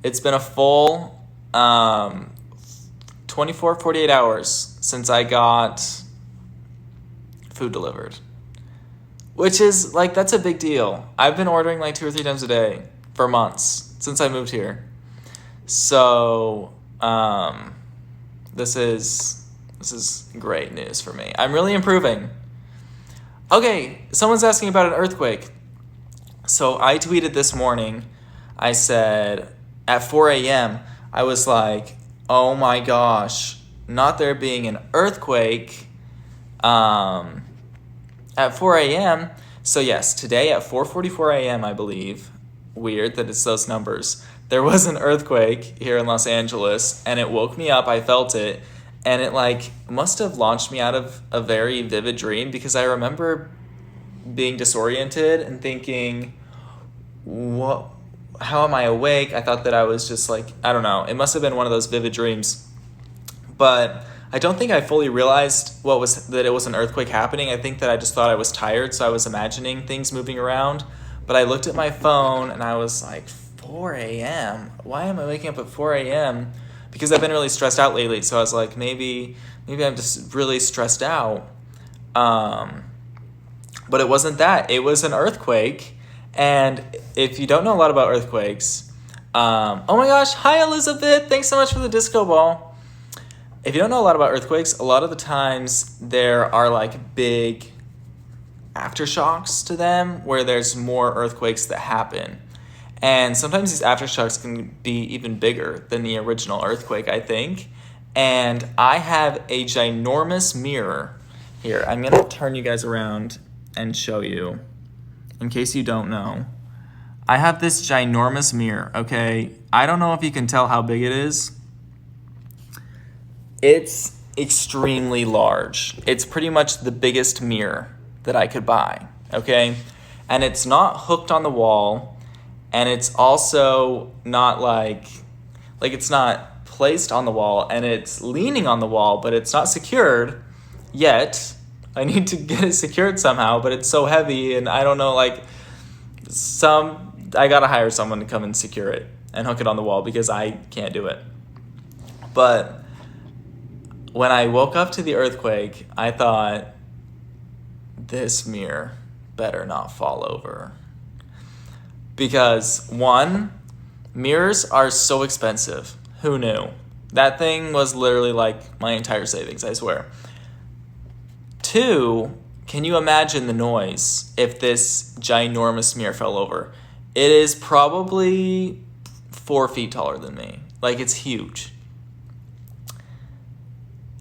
It's been a full 24, 48 hours since I got food delivered. Which is, like, that's a big deal. I've been ordering, like, 2 or 3 times a day for months since I moved here. So, this is great news for me. I'm really improving. Okay, someone's asking about an earthquake. So I tweeted this morning, I said, at 4 a.m., I was like, oh my gosh, not there being an earthquake at 4 a.m. So yes, today at 4:44 a.m., I believe, weird that it's those numbers, there was an earthquake here in Los Angeles, and it woke me up, I felt it, and it like must have launched me out of a very vivid dream, because I remember being disoriented and thinking, what, how am I awake? I thought that I was just like, I don't know, it must have been one of those vivid dreams. But I don't think I fully realized that it was an earthquake happening. I think that I just thought I was tired, so I was imagining things moving around. But I looked at my phone and I was like, 4 a.m.? Why am I waking up at 4 a.m.? Because I've been really stressed out lately, so I was like, maybe I'm just really stressed out. But it wasn't that. It was an earthquake. And if you don't know a lot about earthquakes, oh my gosh, hi Elizabeth, thanks so much for the disco ball. If you don't know a lot about earthquakes, a lot of the times there are like big aftershocks to them where there's more earthquakes that happen. And sometimes these aftershocks can be even bigger than the original earthquake, I think. And I have a ginormous mirror here. I'm going to turn you guys around and show you, in case you don't know. I have this ginormous mirror, okay? I don't know if you can tell how big it is. It's extremely large. It's pretty much the biggest mirror that I could buy, okay? And it's not hooked on the wall, and it's also not like it's not placed on the wall, and it's leaning on the wall, but it's not secured yet. I need to get it secured somehow, but it's so heavy, and I don't know, I gotta hire someone to come and secure it and hook it on the wall, because I can't do it. But when I woke up to the earthquake, I thought, this mirror better not fall over. Because, one, mirrors are so expensive. Who knew? That thing was literally like my entire savings, I swear. 2, can you imagine the noise if this ginormous mirror fell over? It is probably 4 feet taller than me. Like, it's huge.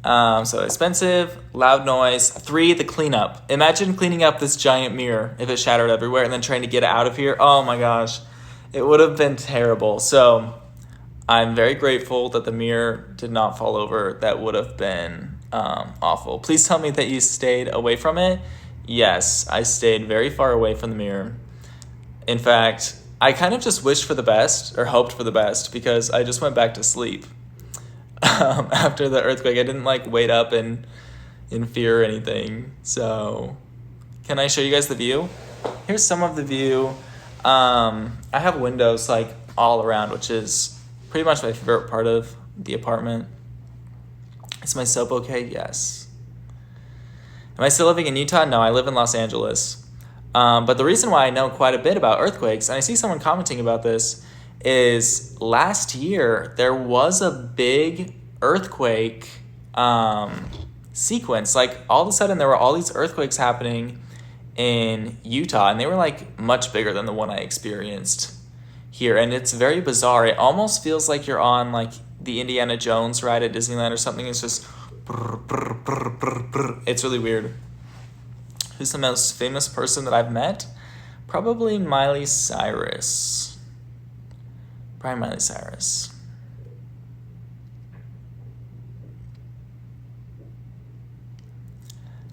So expensive, loud noise. 3, the cleanup. Imagine cleaning up this giant mirror if it shattered everywhere and then trying to get it out of here. Oh my gosh. It would have been terrible. So I'm very grateful that the mirror did not fall over. That would have been awful. Please tell me that you stayed away from it. Yes, I stayed very far away from the mirror. In fact, I kind of just wished for the best, or hoped for the best, because I just went back to sleep. After the earthquake, I didn't wait up in fear or anything. So can I show you guys the view? Here's some of the view. I have windows all around, which is pretty much my favorite part of the apartment. Is my soap okay? Yes. Am I still living in Utah? No, I live in Los Angeles. But the reason why I know quite a bit about earthquakes, and I see someone commenting about this, is last year there was a big earthquake sequence. All of a sudden there were all these earthquakes happening in Utah, and they were much bigger than the one I experienced here. And it's very bizarre. It almost feels like you're on the Indiana Jones ride at Disneyland or something. It's just brr, brr, brr, brr, brr. It's really weird. Who's the most famous person that I've met? Probably Miley Cyrus. Probably Miley Cyrus.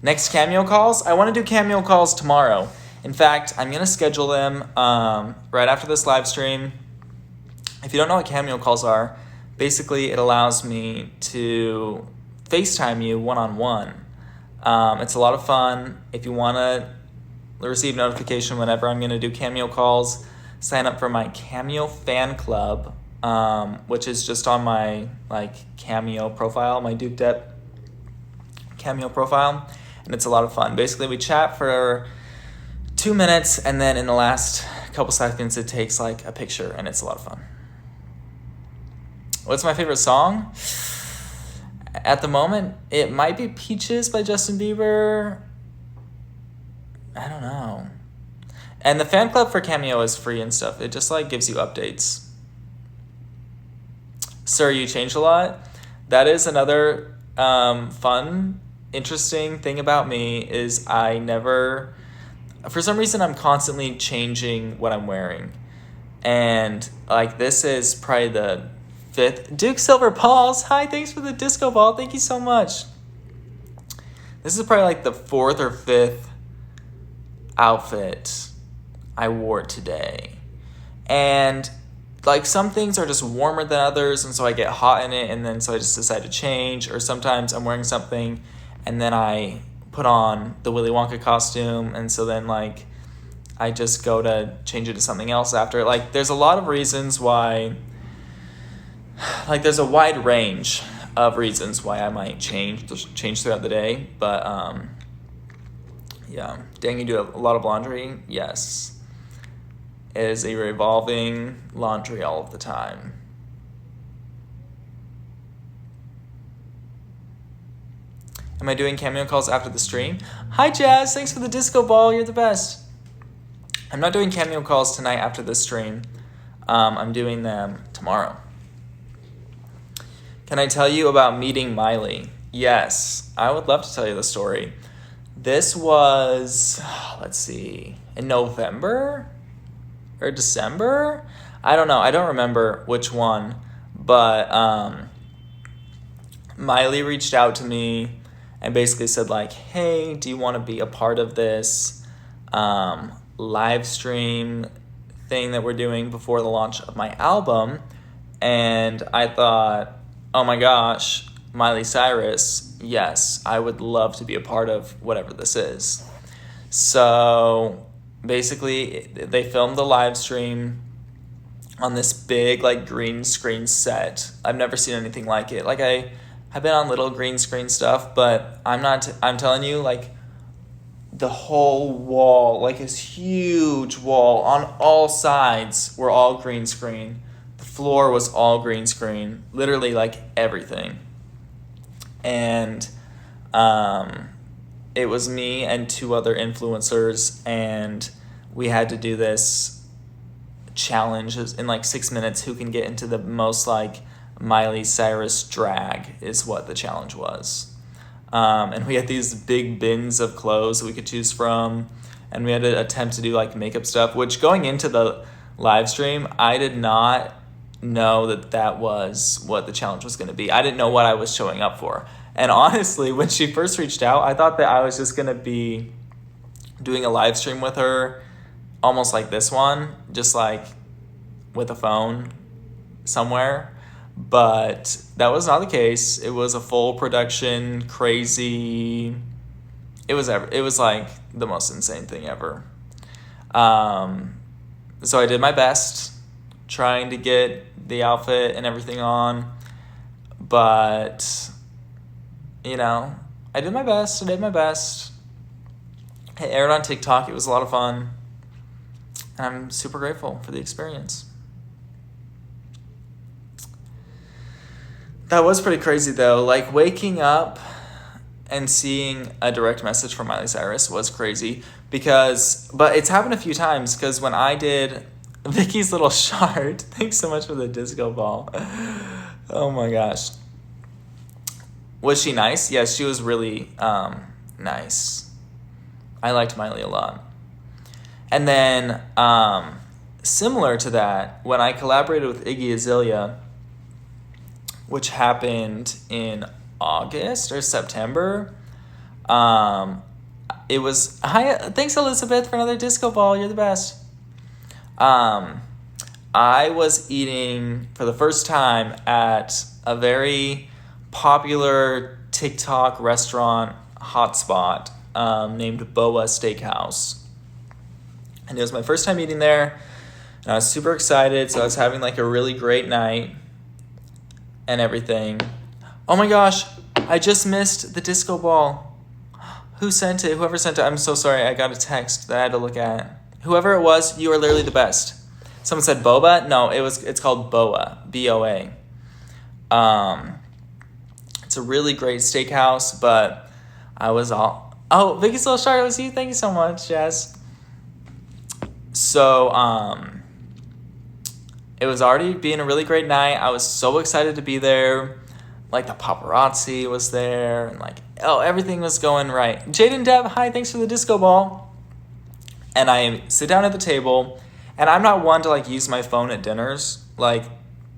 Next Cameo calls? I want to do Cameo calls tomorrow. In fact, I'm going to schedule them right after this live stream. If you don't know what Cameo calls are, basically it allows me to FaceTime you one-on-one. It's a lot of fun. If you want to receive notification whenever I'm going to do Cameo calls, sign up for my Cameo fan club which is just on my like Cameo profile, my Duke Depp Cameo profile, and it's a lot of fun. Basically, we chat for 2 minutes, and then in the last couple seconds, it takes like a picture, and it's a lot of fun. What's my favorite song? At the moment, it might be Peaches by Justin Bieber. I don't know. And the fan club for Cameo is free and stuff. It just like gives you updates. Sir, you changed a lot. That is another fun, interesting thing about me is I never, for some reason, I'm constantly changing what I'm wearing. And like this is probably the 5th. Duke Silver Pauls, hi, thanks for the disco ball. Thank you so much. This is probably like the 4th or 5th outfit I wore today. And like some things are just warmer than others, and so I get hot in it, and then so I just decide to change. Or sometimes I'm wearing something and then I put on the Willy Wonka costume, and so then like I just go to change it to something else after. Like there's a lot of reasons why, like there's a wide range of reasons why I might change throughout the day. But yeah, dang, you do a lot of laundry? Yes. It is a revolving laundry all of the time. Am I doing Cameo calls after the stream? Hi, Jazz. Thanks for the disco ball. You're the best. I'm not doing Cameo calls tonight after the stream. I'm doing them tomorrow. Can I tell you about meeting Miley? Yes, I would love to tell you the story. This was, let's see, in November or December? I don't know. I don't remember which one. But Miley reached out to me and basically said like, hey, do you want to be a part of this live stream thing that we're doing before the launch of my album? And I thought, oh my gosh, Miley Cyrus, yes, I would love to be a part of whatever this is. So basically, they filmed the live stream on this big like green screen set. I've never seen anything like it. Like I have been on little green screen stuff, but I'm telling you, like the whole wall, like this huge wall on all sides were all green screen. The floor was all green screen, literally like everything. And it was me and 2 other influencers, and we had to do this challenge in like 6 minutes. Who can get into the most like Miley Cyrus drag is what the challenge was. And we had these big bins of clothes that we could choose from, and we had to attempt to do like makeup stuff, which going into the live stream, I did not know that was what the challenge was going to be. I didn't know what I was showing up for. And honestly, when she first reached out, I thought that I was just going to be doing a live stream with her, almost like this one, just like with a phone somewhere. But that was not the case. It was a full production, crazy. It was like the most insane thing ever. So I did my best trying to get the outfit and everything on, but you know, I did my best. It aired on TikTok. It was a lot of fun, and I'm super grateful for the experience. That was pretty crazy though. Like waking up and seeing a direct message from Miley Cyrus was crazy but it's happened a few times, because when I did Vicky's little shard, thanks so much for the disco ball. Oh my gosh. Was she nice? Yes, she was really nice. I liked Miley a lot. And then similar to that, when I collaborated with Iggy Azalea, which happened in August or September, it was, hi, thanks Elizabeth for another disco ball, you're the best. I was eating for the first time at a very popular TikTok restaurant hotspot named Boa Steakhouse. And it was my first time eating there. And I was super excited, so I was having like a really great night and everything. Oh my gosh, I just missed the disco ball. Who sent it? Whoever sent it, I'm so sorry. I got a text that I had to look at. Whoever it was, you are literally the best. Someone said boba? No, it's called Boa, B-O-A. It's a really great steakhouse, but I was all... Oh, Vicky's Little Shark, it was you. Thank you so much, Jess. So, it was already being a really great night. I was so excited to be there. Like, the paparazzi was there, and like, everything was going right. Jaden Depp, hi, thanks for the disco ball. And I sit down at the table, and I'm not one to like use my phone at dinners. Like,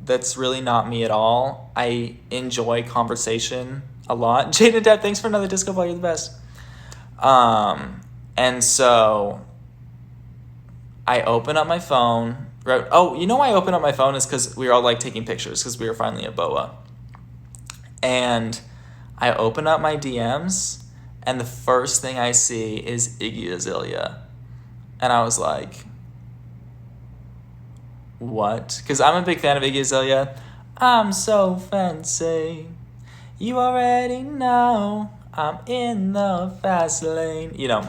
that's really not me at all. I enjoy conversation a lot. Jaden Depp, thanks for another disco ball. You're the best. And so I open up my phone. Oh, you know why I open up my phone is because we were all like taking pictures because we were finally at Boa. And I open up my DMs, and the first thing I see is Iggy Azalea. And I was like, what? Because I'm a big fan of Iggy Azalea. I'm so fancy. You already know I'm in the fast lane. You know,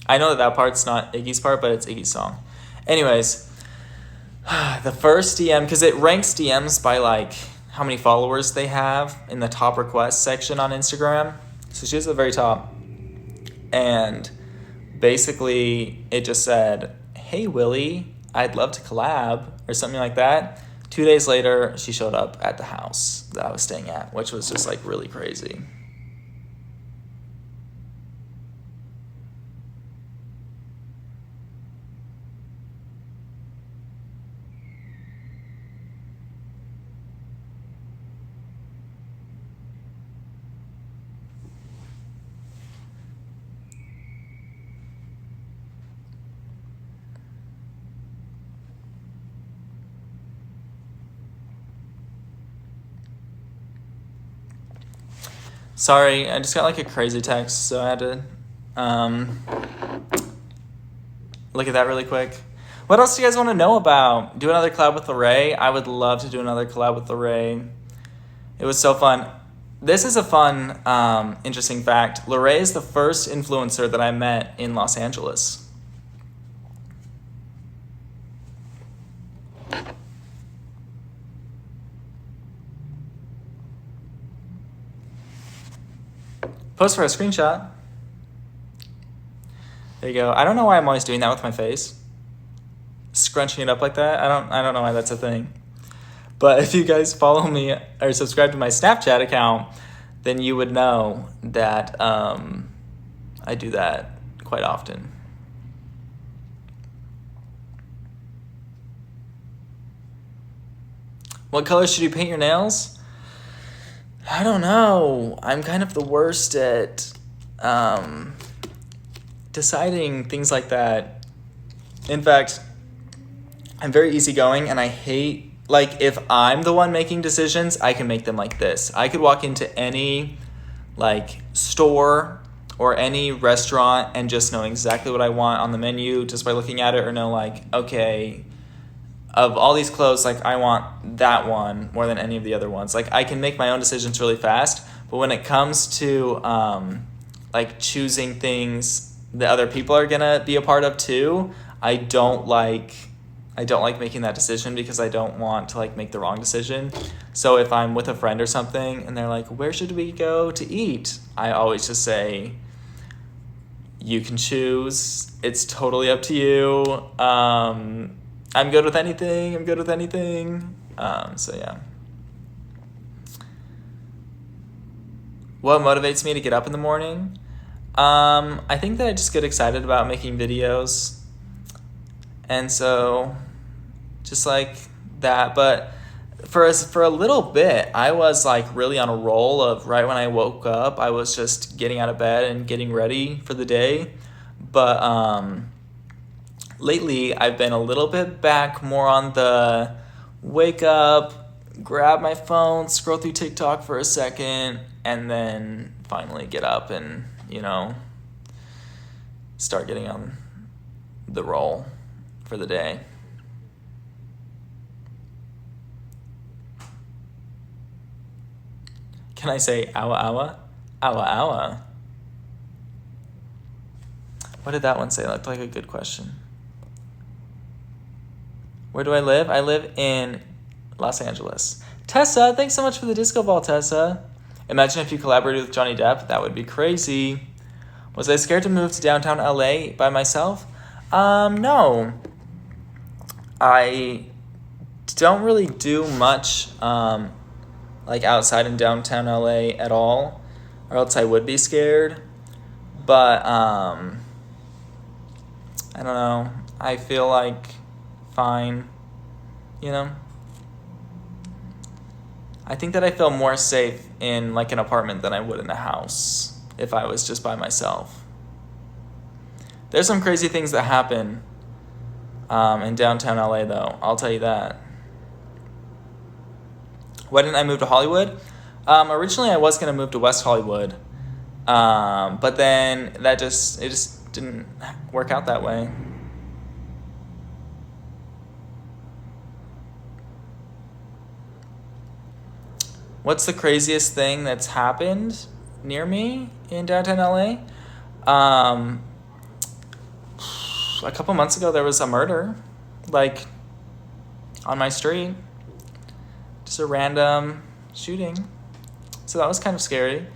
I know that part's not Iggy's part, but it's Iggy's song. Anyways, the first DM, because it ranks DMs by like how many followers they have in the top request section on Instagram. So she's at the very top. And basically it just said, hey, Willie, I'd love to collab or something like that. 2 days later, she showed up at the house that I was staying at, which was just like really crazy. Sorry, I just got like a crazy text, so I had to look at that really quick. What else do you guys want to know about? Do another collab with Lorray? I would love to do another collab with Lorray. It was so fun. This is a fun, interesting fact. Lorray is the first influencer that I met in Los Angeles. Post for a screenshot. There you go. I don't know why I'm always doing that with my face. Scrunching it up like that. I don't know why that's a thing. But if you guys follow me or subscribe to my Snapchat account, then you would know that I do that quite often. What color should you paint your nails? I don't know. I'm kind of the worst at deciding things like that. In fact, I'm very easygoing, and I hate, like, if I'm the one making decisions, I can make them like this. I could walk into any, like, store or any restaurant and just know exactly what I want on the menu just by looking at it, or know, like, okay, of all these clothes, like, I want that one more than any of the other ones. Like, I can make my own decisions really fast, but when it comes to, like, choosing things that other people are gonna be a part of too, I don't like making that decision because I don't want to, like, make the wrong decision. So if I'm with a friend or something and they're like, where should we go to eat? I always just say, you can choose. It's totally up to you. I'm good with anything. So yeah. What motivates me to get up in the morning? I think that I just get excited about making videos. And so just like that. But for a little bit, I was like really on a roll of right when I woke up, I was just getting out of bed and getting ready for the day. But lately, I've been a little bit back more on the wake up, grab my phone, scroll through TikTok for a second, and then finally get up and, start getting on the roll for the day. Can I say awa awa? Awa awa. What did that one say? Looked like a good question. Where do I live? I live in Los Angeles. Tessa, thanks so much for the disco ball, Tessa. Imagine if you collaborated with Johnny Depp. That would be crazy. Was I scared to move to downtown LA by myself? No. I don't really do much like outside in downtown LA at all, or else I would be scared. But I don't know. I feel like fine, you know? I think that I feel more safe in like an apartment than I would in a house if I was just by myself. There's some crazy things that happen in downtown LA though, I'll tell you that. Why didn't I move to Hollywood? Originally I was gonna move to West Hollywood, but then it just didn't work out that way. What's the craziest thing that's happened near me in downtown LA? A couple months ago, there was a murder, like, on my street. Just a random shooting. So that was kind of scary.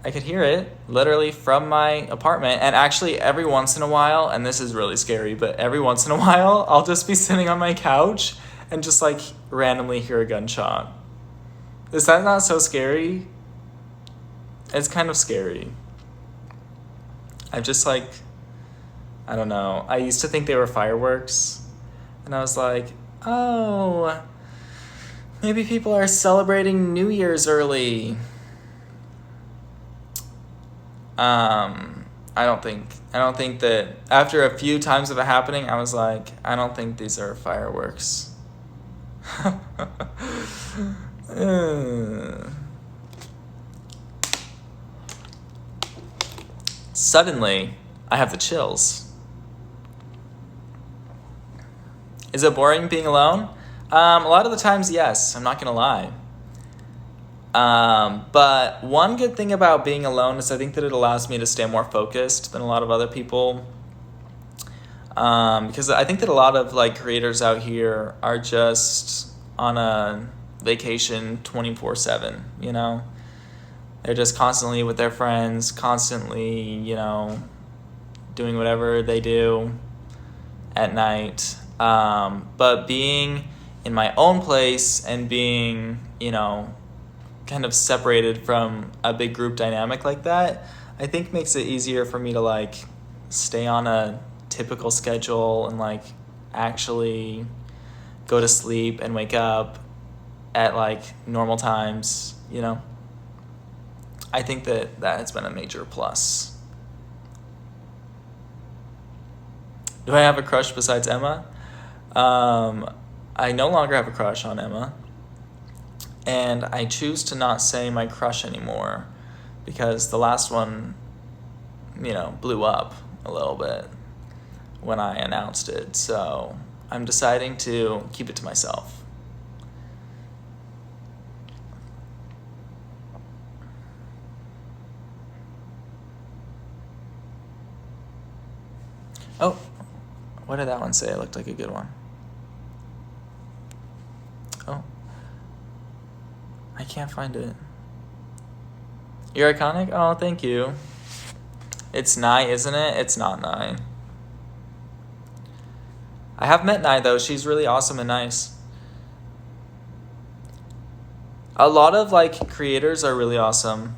I could hear it literally from my apartment. And actually, every once in a while, and this is really scary, but every once in a while, I'll just be sitting on my couch and just, like, randomly hear a gunshot. Is that not so scary? It's kind of scary. I've just like, I don't know. I used to think they were fireworks. And I was like, oh, maybe people are celebrating New Year's early. I don't think that after a few times of it happening, I was like, I don't think these are fireworks. Suddenly, I have the chills. Is it boring being alone? A lot of the times, yes. I'm not gonna lie. But one good thing about being alone is I think that it allows me to stay more focused than a lot of other people. Because I think that a lot of like creators out here are just on a vacation 24/7, you know? They're just constantly with their friends, constantly, you know, doing whatever they do at night. But being in my own place and being, you know, kind of separated from a big group dynamic like that, I think makes it easier for me to like stay on a typical schedule and like actually go to sleep and wake up at like normal times, you know? I think that has been a major plus. Do I have a crush besides Emma? I no longer have a crush on Emma. And I choose to not say my crush anymore because the last one, you know, blew up a little bit when I announced it. So I'm deciding to keep it to myself. Oh, what did that one say? It looked like a good one. Oh, I can't find it. You're iconic? Oh, thank you. It's Nye, isn't it? It's not Nye. I have met Nye, though. She's really awesome and nice. A lot of, like, creators are really awesome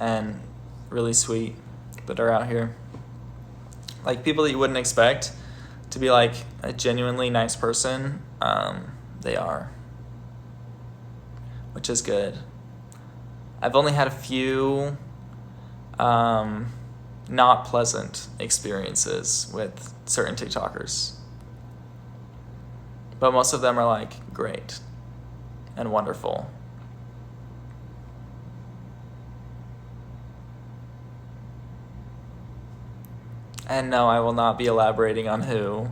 and really sweet that are out here. Like, people that you wouldn't expect to be, like, a genuinely nice person, they are. Which is good. I've only had a few not pleasant experiences with certain TikTokers. But most of them are, like, great and wonderful. And no, I will not be elaborating on who.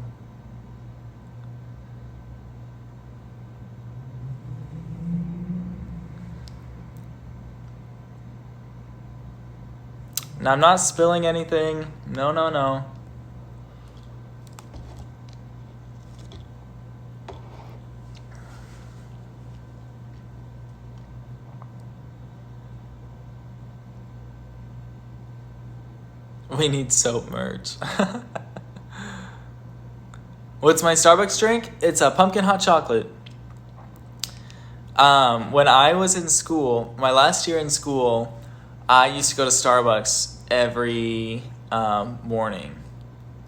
And I'm not spilling anything. No, no, no. We need soap merch. What's my Starbucks drink? It's a pumpkin hot chocolate. When I was in school, my last year in school, I used to go to Starbucks every morning.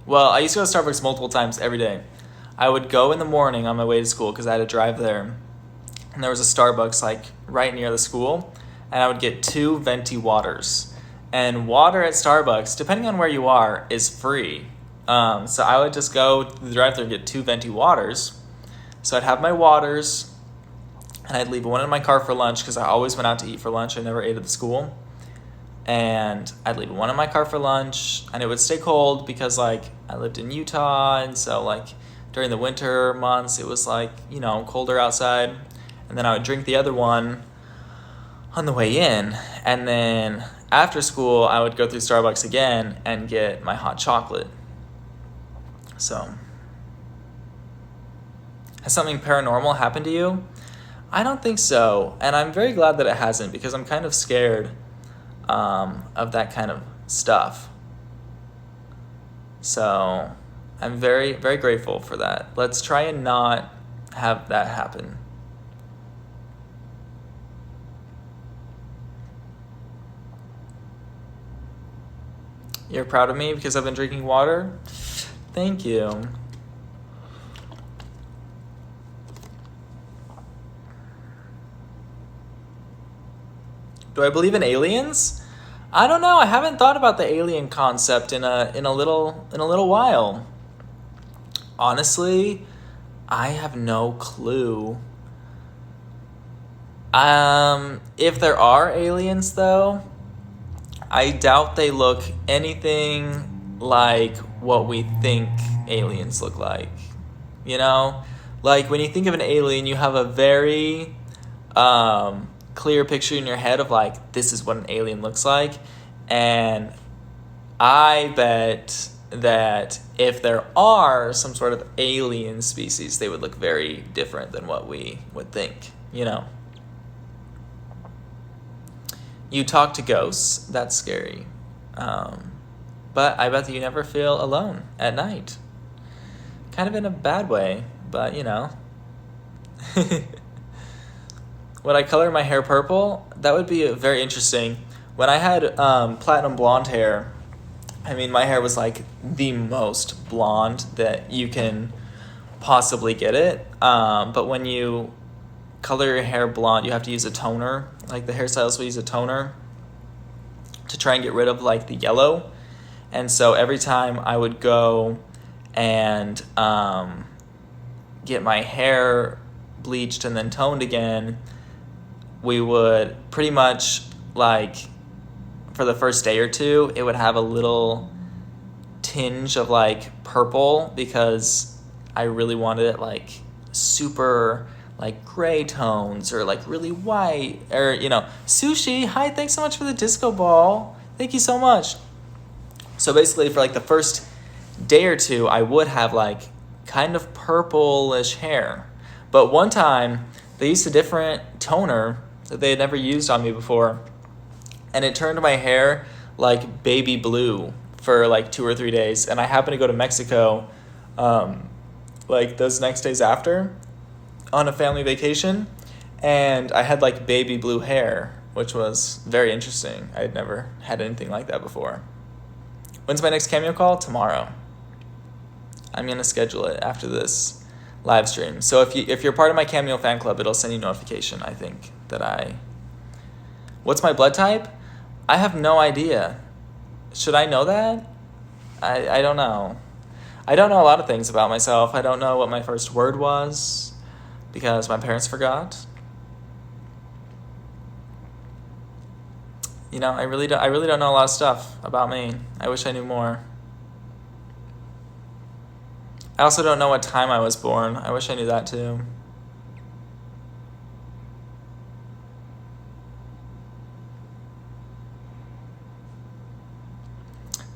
Well, I used to go to Starbucks multiple times every day. I would go in the morning on my way to school because I had to drive there. And there was a Starbucks like right near the school. And I would get 2 venti waters. And water at Starbucks, depending on where you are, is free. So I would just go to the drive-thru and get 2 venti waters. So I'd have my waters, and I'd leave one in my car for lunch because I always went out to eat for lunch. I never ate at the school. And I'd leave one in my car for lunch, and it would stay cold because like I lived in Utah, and so like during the winter months it was like, you know, colder outside. And then I would drink the other one on the way in, and then after school I would go through Starbucks again and get my hot chocolate. So, has something paranormal happened to you? I don't think so, and I'm very glad that it hasn't because I'm kind of scared of that kind of stuff. So I'm very, very grateful for that. Let's try and not have that happen. You're proud of me because I've been drinking water? Thank you. Do I believe in aliens? I don't know. I haven't thought about the alien concept in a little while. Honestly, I have no clue. If there are aliens though, I doubt they look anything like what we think aliens look like. You know? Like when you think of an alien, you have a very clear picture in your head of like, this is what an alien looks like. And I bet that if there are some sort of alien species, they would look very different than what we would think, you know? You talk to ghosts, that's scary. But I bet that you never feel alone at night. Kind of in a bad way, but you know. Would I color my hair purple? That would be very interesting. When I had platinum blonde hair, I mean, my hair was like the most blonde that you can possibly get it. But when you color your hair blonde, you have to use a toner. Like the hairstylists will use a toner to try and get rid of like the yellow. And so every time I would go and get my hair bleached and then toned again, we would pretty much like for the first day or two, it would have a little tinge of like purple because I really wanted it like super like gray tones or like really white or, you know, Sushi, hi, thanks so much for the disco ball. Thank you so much. So basically for like the first day or two, I would have like kind of purplish hair. But one time they used a different toner that they had never used on me before. And it turned my hair like baby blue for like 2 or 3 days. And I happened to go to Mexico like those next days after on a family vacation. And I had like baby blue hair, which was very interesting. I had never had anything like that before. When's my next Cameo call? Tomorrow. I'm going to schedule it after this live stream. So if you're part of my Cameo fan club, it'll send you notification, I think, that I... What's my blood type? I have no idea. Should I know that? I don't know. I don't know a lot of things about myself. I don't know what my first word was because my parents forgot. You know, I really don't know a lot of stuff about me. I wish I knew more. I also don't know what time I was born. I wish I knew that too.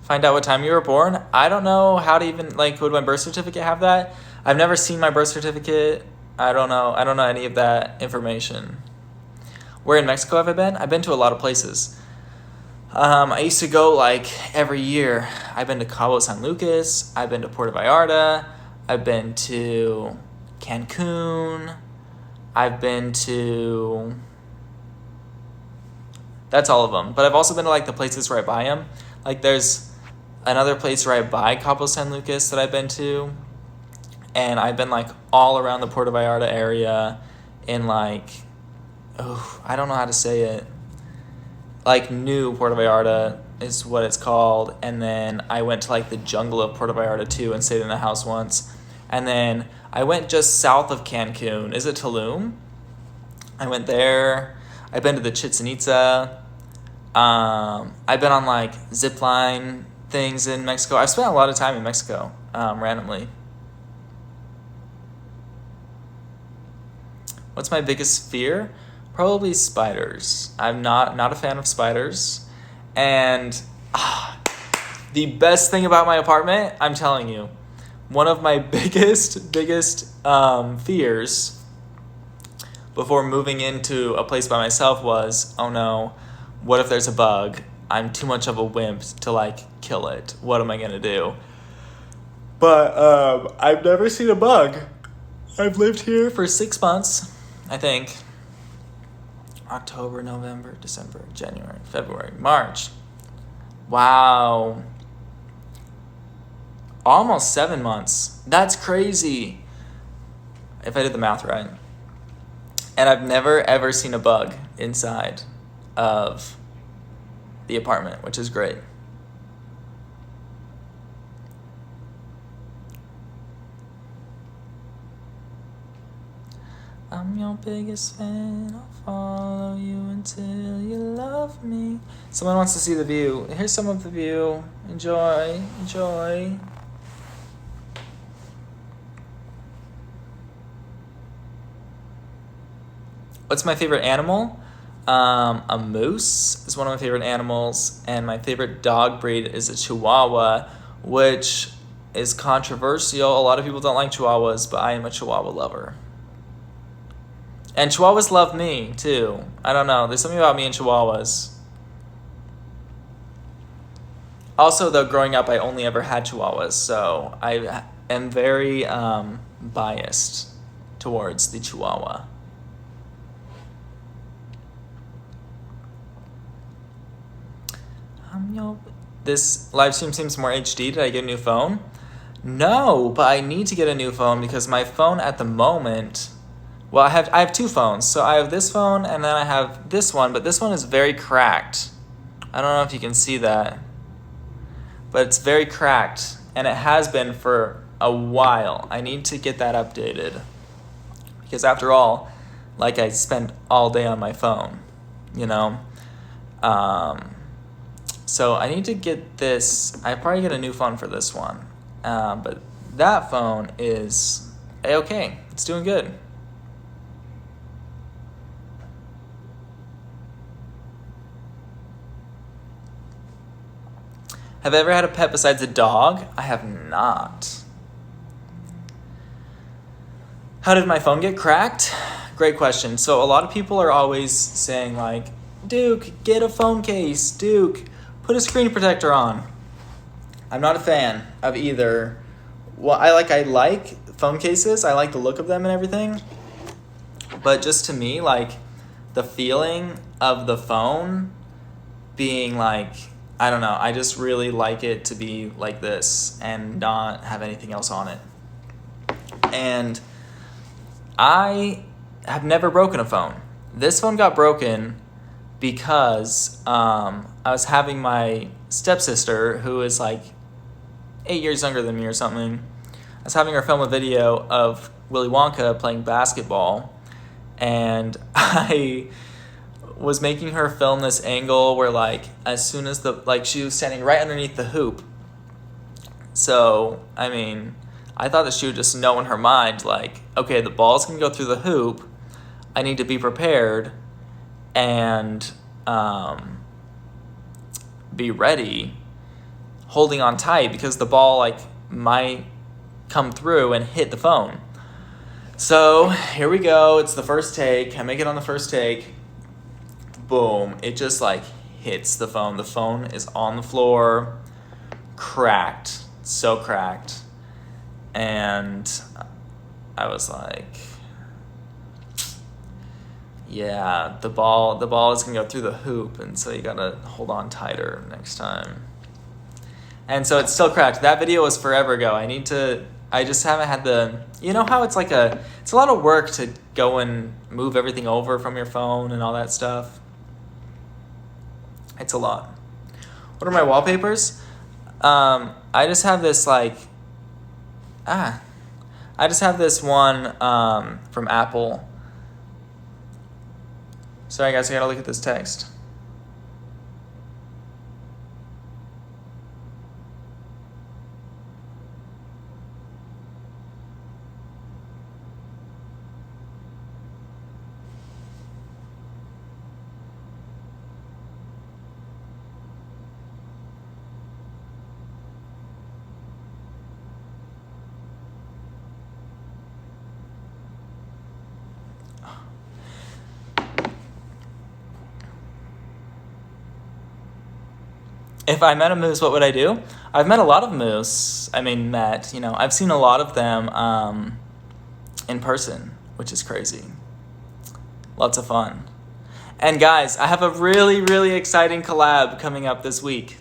Find out what time you were born. I don't know how to even, like, would my birth certificate have that? I've never seen my birth certificate. I don't know any of that information. Where in Mexico have I been? I've been to a lot of places. I used to go like every year. I've been to Cabo San Lucas. I've been to Puerto Vallarta. I've been to Cancun. I've been to... That's all of them. But I've also been to like the places right by them. Like there's another place right by Cabo San Lucas that I've been to. And I've been like all around the Puerto Vallarta area in like... Oh, I don't know how to say it. Like New Puerto Vallarta is what it's called. And then I went to like the jungle of Puerto Vallarta too and stayed in a house once. And then I went just south of Cancun. Is it Tulum? I went there. I've been to the Chichen Itza. I've been on like zip line things in Mexico. I've spent a lot of time in Mexico randomly. What's my biggest fear? Probably spiders. I'm not a fan of spiders. And the best thing about my apartment, I'm telling you, one of my biggest fears before moving into a place by myself was, oh no, what if there's a bug? I'm too much of a wimp to like kill it. What am I gonna do? But I've never seen a bug. I've lived here for 6 months, I think. October, November, December, January, February, March. Wow. Almost 7 months. That's crazy. If I did the math right. And I've never ever seen a bug inside of the apartment, which is great. I'm your biggest fan, I'll follow you until you love me. Someone wants to see the view. Here's some of the view. Enjoy. What's my favorite animal? A moose is one of my favorite animals, and my favorite dog breed is a Chihuahua, which is controversial. A lot of people don't like Chihuahuas, but I am a Chihuahua lover. And Chihuahuas love me, too. I don't know. There's something about me and Chihuahuas. Also, though, growing up, I only ever had Chihuahuas, so I am very biased towards the Chihuahua. This live stream seems more HD. Did I get a new phone? No, but I need to get a new phone because my phone at the moment... Well, I have 2 phones. So I have this phone and then I have this one, but this one is very cracked. I don't know if you can see that. But it's very cracked and it has been for a while. I need to get that updated. Because after all, like I spend all day on my phone, you know? So I need to get this. I probably get a new phone for this one. But that phone is A-okay. It's doing good. Have I ever had a pet besides a dog? I have not. How did my phone get cracked? Great question. So a lot of people are always saying like, Duke, get a phone case. Duke, put a screen protector on. I'm not a fan of either. Well, I like phone cases. I like the look of them and everything. But just to me, like the feeling of the phone being like, I don't know, I just really like it to be like this and not have anything else on it. And I have never broken a phone. This phone got broken because I was having my stepsister, who is like 8 years younger than me or something. I was having her film a video of Willy Wonka playing basketball, and I was making her film this angle where like as soon as she was standing right underneath the hoop. So, I mean, I thought that she would just know in her mind like, okay, the ball's gonna go through the hoop. I need to be prepared and be ready. holding on tight because the ball like might come through and hit the phone. So here we go. It's the first take. I make it on the first take. Boom. It just like hits the phone. The phone is on the floor, cracked, so cracked. And I was like, yeah, the ball is gonna go through the hoop, and so you gotta hold on tighter next time. And so it's still cracked. That video was forever ago. I just haven't had the, you know how it's a lot of work to go and move everything over from your phone and all that stuff. It's a lot. What are my wallpapers? I just have this I just have this one from Apple. Sorry guys, I gotta look at this text. If I met a moose, what would I do? I've met a lot of moose. I've seen a lot of them in person, which is crazy. Lots of fun. And guys, I have a really, really exciting collab coming up this week.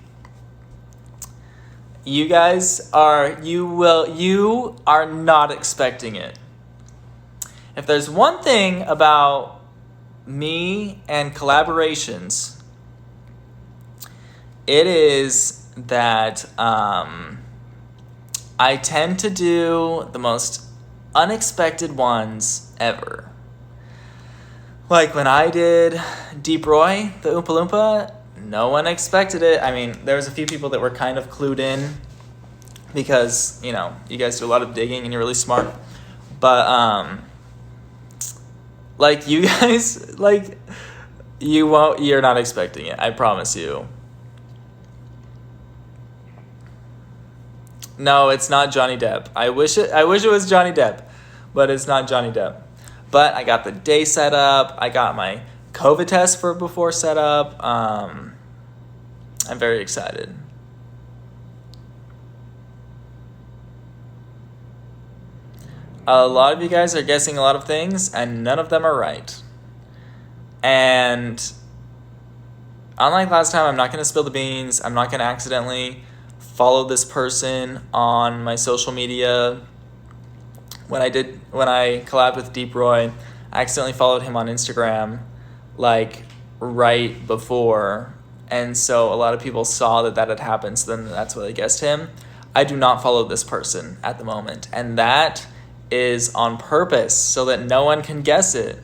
You are not expecting it. If there's one thing about me and collaborations, it is that I tend to do the most unexpected ones ever. Like when I did Deep Roy, the Oompa Loompa, no one expected it. I mean, there was a few people that were kind of clued in because, you guys do a lot of digging and you're really smart. But, you guys, you're not expecting it. I promise you. No, it's not Johnny Depp. I wish it was Johnny Depp, but it's not Johnny Depp. But I got the day set up. I got my COVID test for before set up. I'm very excited. A lot of you guys are guessing a lot of things, and none of them are right. And unlike last time, I'm not going to spill the beans. I'm not going to accidentally follow this person on my social media. When I collabed with Deep Roy, I accidentally followed him on Instagram right before, and so a lot of people saw that had happened, so then that's why they guessed him. I do not follow this person at the moment, and that is on purpose so that no one can guess it.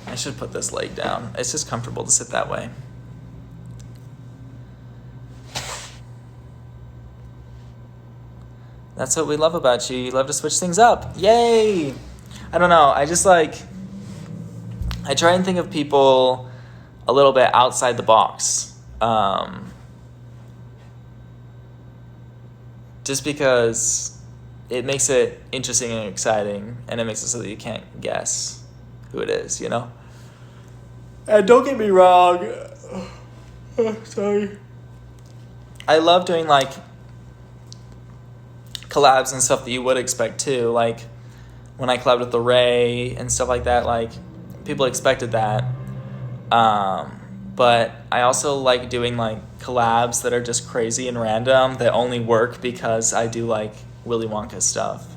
I should put this leg down. It's just comfortable to sit that way. That's what we love about you. You love to switch things up. Yay! I don't know. I just I try and think of people a little bit outside the box. Just because it makes it interesting and exciting, and it makes it so that you can't guess who it is, And don't get me wrong. Sorry. I love doing collabs and stuff that you would expect too, when I collabed with the Ray and stuff like that, people expected that, but I also like doing collabs that are just crazy and random that only work because I do Willy Wonka stuff.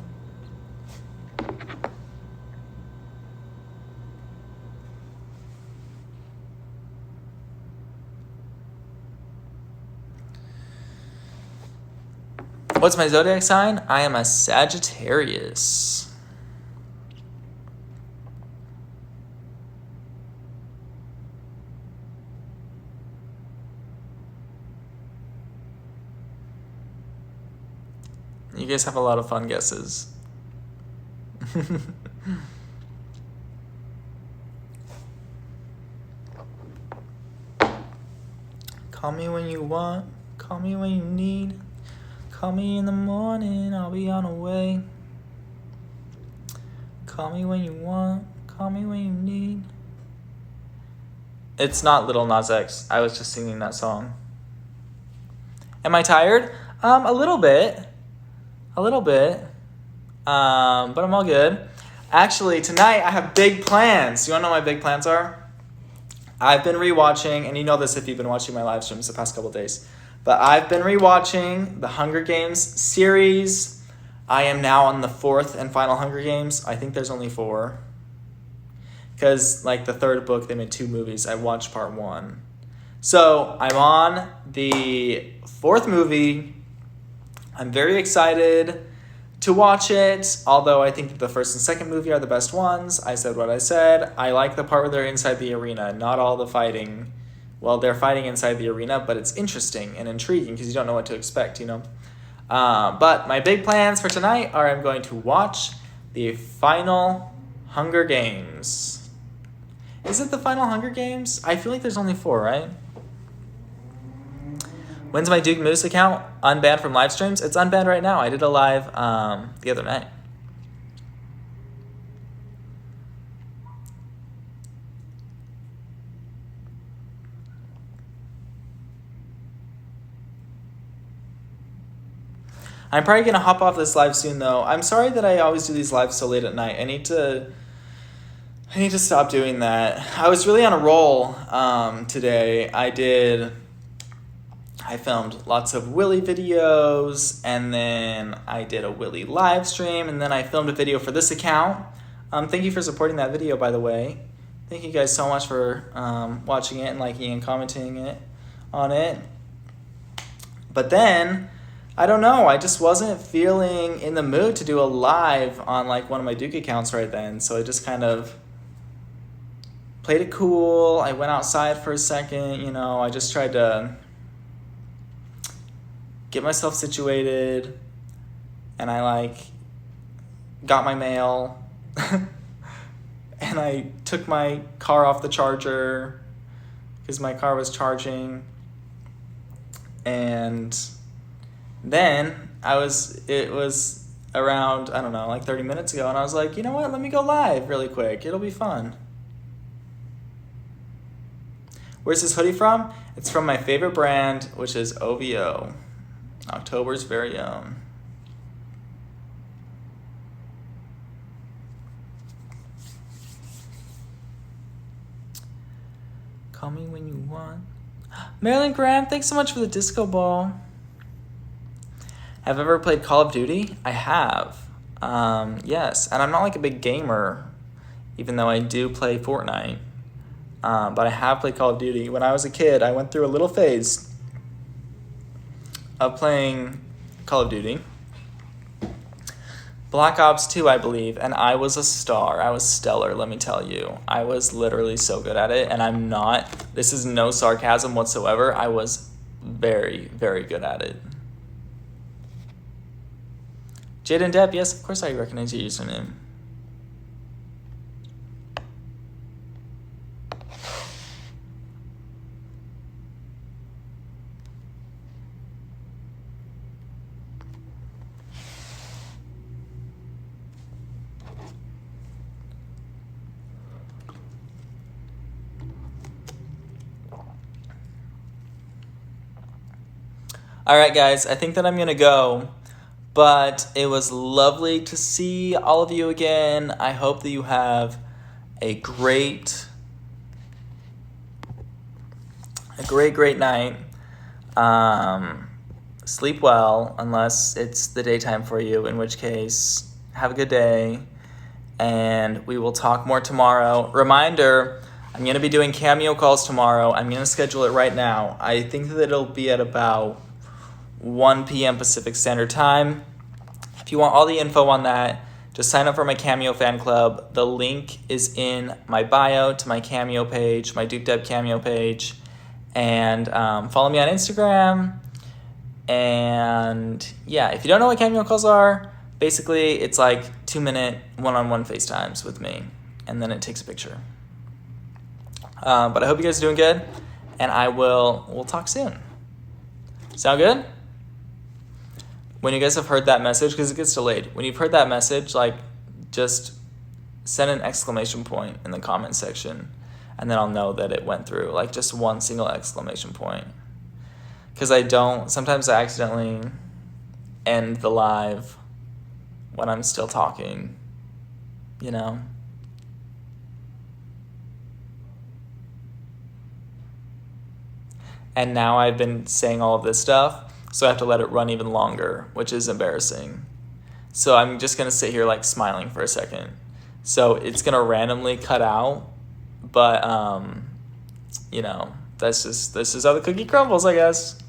What's my zodiac sign? I am a Sagittarius. You guys have a lot of fun guesses. Call me when you want, call me when you need. Call me in the morning, I'll be on the way. Call me when you want, call me when you need. It's not Lil Nas X. I was just singing that song. Am I tired? A little bit. A little bit. But I'm all good. Actually, tonight I have big plans. You want to know what my big plans are? I've been rewatching, and you know this if you've been watching my live streams the past couple days, but I've been rewatching the Hunger Games series. I am now on the 4th and final Hunger Games. I think there's only 4. Because, like, the 3rd book, they made 2 movies. I watched part 1. So, I'm on the 4th movie. I'm very excited to watch it, although I think the 1st and 2nd movie are the best ones. I said what I said. I like the part where they're inside the arena, not all the fighting. Well, they're fighting inside the arena, but it's interesting and intriguing because you don't know what to expect, you know? But my big plans for tonight are I'm going to watch the final Hunger Games. Is it the final Hunger Games? I feel like there's only 4, right? When's my Duke Moose account unbanned from live streams? It's unbanned right now. I did a live the other night. I'm probably going to hop off this live soon, though. I'm sorry that I always do these lives so late at night. I need to stop doing that. I was really on a roll today. I filmed lots of Willy videos, and then I did a Willy live stream, and then I filmed a video for this account. Thank you for supporting that video, by the way. Thank you guys so much for watching it and liking and commenting on it. But then, I don't know, I just wasn't feeling in the mood to do a live on like one of my Duke accounts right then, so I just kind of played it cool. I went outside for a second, you know, I just tried to get myself situated, and I like got my mail and I took my car off the charger because my car was charging, and then it was around, I don't know, like 30 minutes ago, and I was like, you know what, let me go live really quick, it'll be fun. Where's this hoodie from? It's from my favorite brand, which is OVO. October's very own. Call me when you want. Marilyn Graham, thanks so much for the disco ball. Have I ever played Call of Duty? I have. Yes, and I'm not like a big gamer, even though I do play Fortnite. But I have played Call of Duty. When I was a kid, I went through a little phase of playing Call of Duty. Black Ops 2, I believe, and I was a star. I was stellar, let me tell you. I was literally so good at it, and I'm not, this is no sarcasm whatsoever, I was very, very good at it. Jaden Depp, yes, of course I recognize your username. All right, guys, I think that I'm going to go, but it was lovely to see all of you again. I hope that you have a great night. Sleep well, unless it's the daytime for you, in which case, have a good day, and we will talk more tomorrow. Reminder, I'm going to be doing Cameo calls tomorrow. I'm going to schedule it right now. I think that it'll be at about 1 p.m. Pacific Standard Time. If you want all the info on that, just sign up for my Cameo fan club. The link is in my bio to my Cameo page, my Duke Depp Cameo page. And follow me on Instagram. And yeah, if you don't know what Cameo calls are, basically it's like 2-minute one-on-one FaceTimes with me. And then it takes a picture. But I hope you guys are doing good. and we'll talk soon. Sound good? When you guys have heard that message, because it gets delayed, when you've heard that message, like, just send an exclamation point in the comment section, and then I'll know that it went through. Like, just one single exclamation point. Because sometimes I accidentally end the live when I'm still talking, you know? And now I've been saying all of this stuff, so I have to let it run even longer, which is embarrassing. So I'm just going to sit here like smiling for a second. So it's going to randomly cut out, but, this is how the cookie crumbles, I guess.